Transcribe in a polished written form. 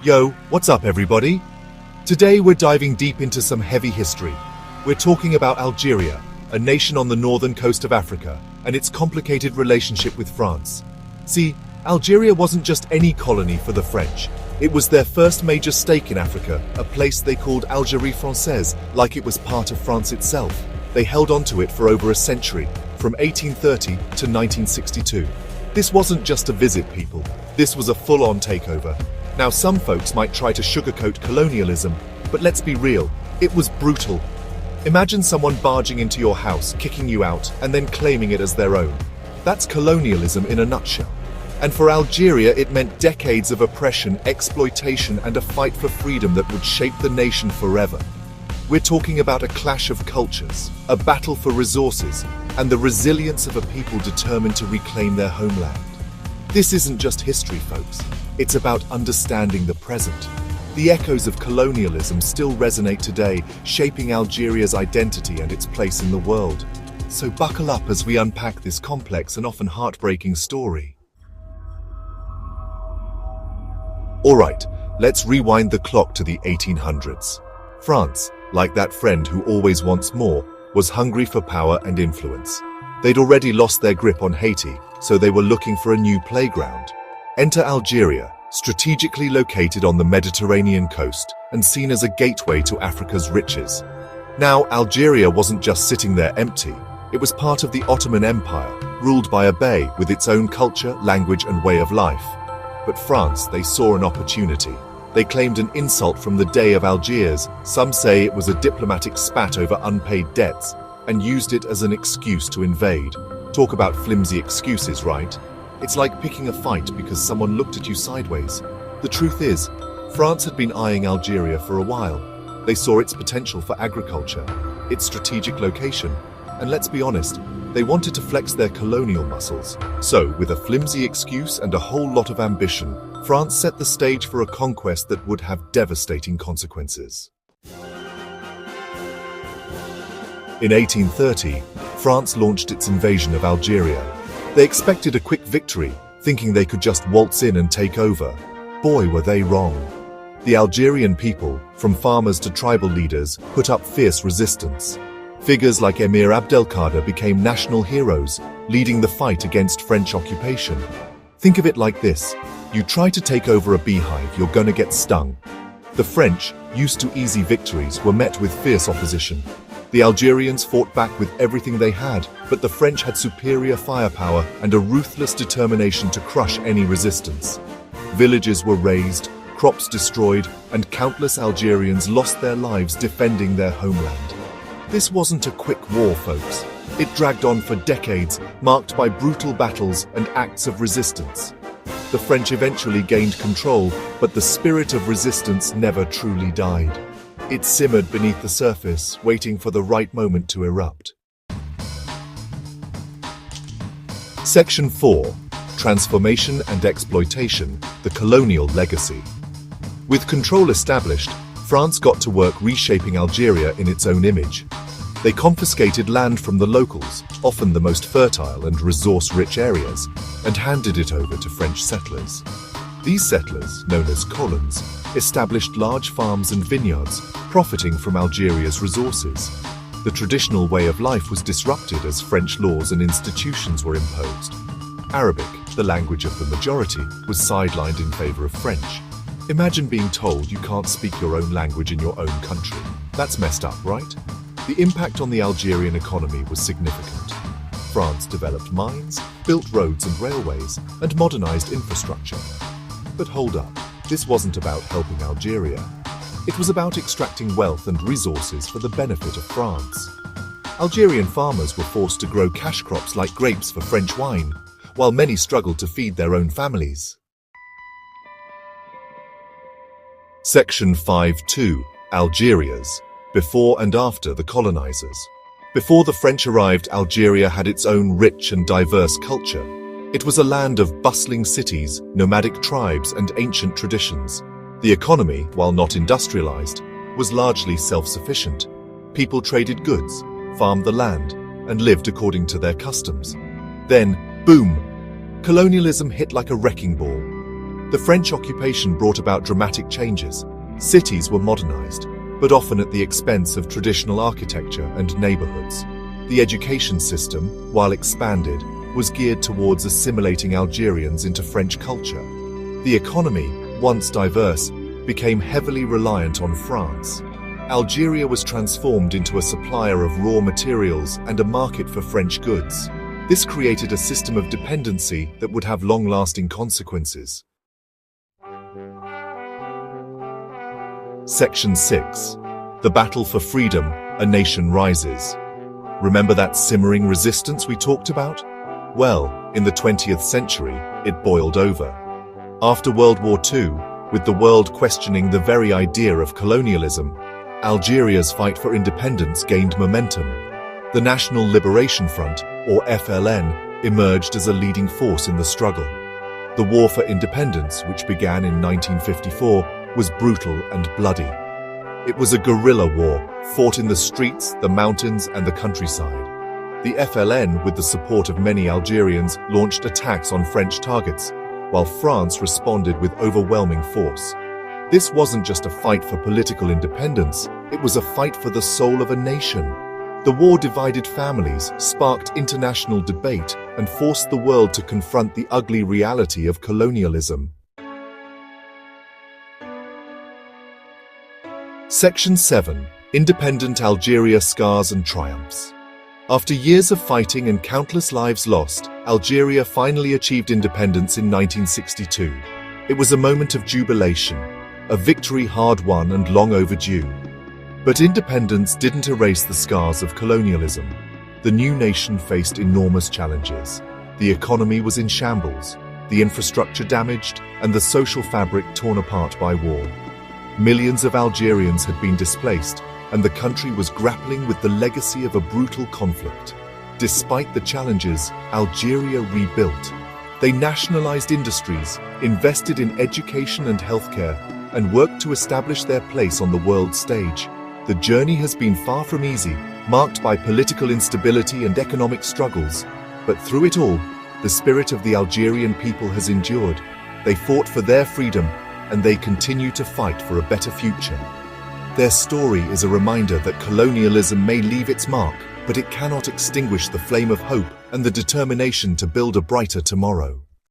Yo, what's up everybody? Today we're diving deep into some heavy history. We're talking about Algeria, a nation on the northern coast of Africa, and its complicated relationship with France. See, Algeria wasn't just any colony for the French. It was their first major stake in Africa, a place they called Algerie Française, like it was part of France itself. They held onto it for over a century, from 1830 to 1962. This wasn't just a visit, people. This was a full-on takeover. Now, some folks might try to sugarcoat colonialism, but let's be real, it was brutal. Imagine someone barging into your house, kicking you out, and then claiming it as their own. That's colonialism in a nutshell. And for Algeria, it meant decades of oppression, exploitation, and a fight for freedom that would shape the nation forever. We're talking about a clash of cultures, a battle for resources, and the resilience of a people determined to reclaim their homeland. This isn't just history, folks. It's about understanding the present. The echoes of colonialism still resonate today, shaping Algeria's identity and its place in the world. So buckle up as we unpack this complex and often heartbreaking story. Alright, let's rewind the clock to the 1800s. France, like that friend who always wants more, was hungry for power and influence. They'd already lost their grip on Haiti, so they were looking for a new playground. Enter Algeria, strategically located on the Mediterranean coast and seen as a gateway to Africa's riches. Now, Algeria wasn't just sitting there empty. It was part of the Ottoman Empire, ruled by a bey with its own culture, language, and way of life. But France, they saw an opportunity. They claimed an insult from the Dey of Algiers. Some say it was a diplomatic spat over unpaid debts, and used it as an excuse to invade. Talk about flimsy excuses, right? It's like picking a fight because someone looked at you sideways. The truth is, France had been eyeing Algeria for a while. They saw its potential for agriculture, its strategic location, and let's be honest, they wanted to flex their colonial muscles. So, with a flimsy excuse and a whole lot of ambition, France set the stage for a conquest that would have devastating consequences. In 1830, France launched its invasion of Algeria. They expected a quick victory, thinking they could just waltz in and take over. Boy, were they wrong. The Algerian people, from farmers to tribal leaders, put up fierce resistance. Figures like Emir Abdelkader became national heroes, leading the fight against French occupation. Think of it like this: you try to take over a beehive, you're gonna get stung. The French, used to easy victories, were met with fierce opposition. The Algerians fought back with everything they had, but the French had superior firepower and a ruthless determination to crush any resistance. Villages were razed, crops destroyed, and countless Algerians lost their lives defending their homeland. This wasn't a quick war, folks. It dragged on for decades, marked by brutal battles and acts of resistance. The French eventually gained control, but the spirit of resistance never truly died. It simmered beneath the surface, waiting for the right moment to erupt. Section 4. Transformation and Exploitation, the Colonial Legacy. With control established, France got to work reshaping Algeria in its own image. They confiscated land from the locals, often the most fertile and resource-rich areas, and handed it over to French settlers. These settlers, known as colons, established large farms and vineyards, profiting from Algeria's resources. The traditional way of life was disrupted as French laws and institutions were imposed. Arabic, the language of the majority, was sidelined in favor of French. Imagine being told you can't speak your own language in your own country. That's messed up, right? The impact on the Algerian economy was significant. France developed mines, built roads and railways, and modernized infrastructure. But hold up, this wasn't about helping Algeria. It was about extracting wealth and resources for the benefit of France. Algerian farmers were forced to grow cash crops like grapes for French wine, while many struggled to feed their own families. Section 5.2. Algeria's before and after the colonizers. Before the French arrived, Algeria had its own rich and diverse culture. It was a land of bustling cities, nomadic tribes, and ancient traditions. The economy, while not industrialized, was largely self-sufficient. People traded goods, farmed the land, and lived according to their customs. Then, boom! Colonialism hit like a wrecking ball. The French occupation brought about dramatic changes. Cities were modernized, but often at the expense of traditional architecture and neighborhoods. The education system, while expanded, was geared towards assimilating Algerians into French culture. The economy, once diverse, became heavily reliant on France. Algeria was transformed into a supplier of raw materials and a market for French goods. This created a system of dependency that would have long-lasting consequences. Section 6. The Battle for Freedom, A Nation Rises. Remember that simmering resistance we talked about? Well, in the 20th century, it boiled over. After World War II, with the world questioning the very idea of colonialism, Algeria's fight for independence gained momentum. The National Liberation Front, or FLN, emerged as a leading force in the struggle. The War for Independence, which began in 1954, was brutal and bloody. It was a guerrilla war, fought in the streets, the mountains, and the countryside. The FLN, with the support of many Algerians, launched attacks on French targets, while France responded with overwhelming force. This wasn't just a fight for political independence, it was a fight for the soul of a nation. The war divided families, sparked international debate, and forced the world to confront the ugly reality of colonialism. Section 7. Independent Algeria Scars and Triumphs. After years of fighting and countless lives lost, Algeria finally achieved independence in 1962. It was a moment of jubilation, a victory hard-won and long overdue. But independence didn't erase the scars of colonialism. The new nation faced enormous challenges. The economy was in shambles, the infrastructure damaged, and the social fabric torn apart by war. Millions of Algerians had been displaced, and the country was grappling with the legacy of a brutal conflict. Despite the challenges, Algeria rebuilt. They nationalized industries, invested in education and healthcare, and worked to establish their place on the world stage. The journey has been far from easy, marked by political instability and economic struggles. But through it all, the spirit of the Algerian people has endured. They fought for their freedom, and they continue to fight for a better future. Their story is a reminder that colonialism may leave its mark, but it cannot extinguish the flame of hope and the determination to build a brighter tomorrow.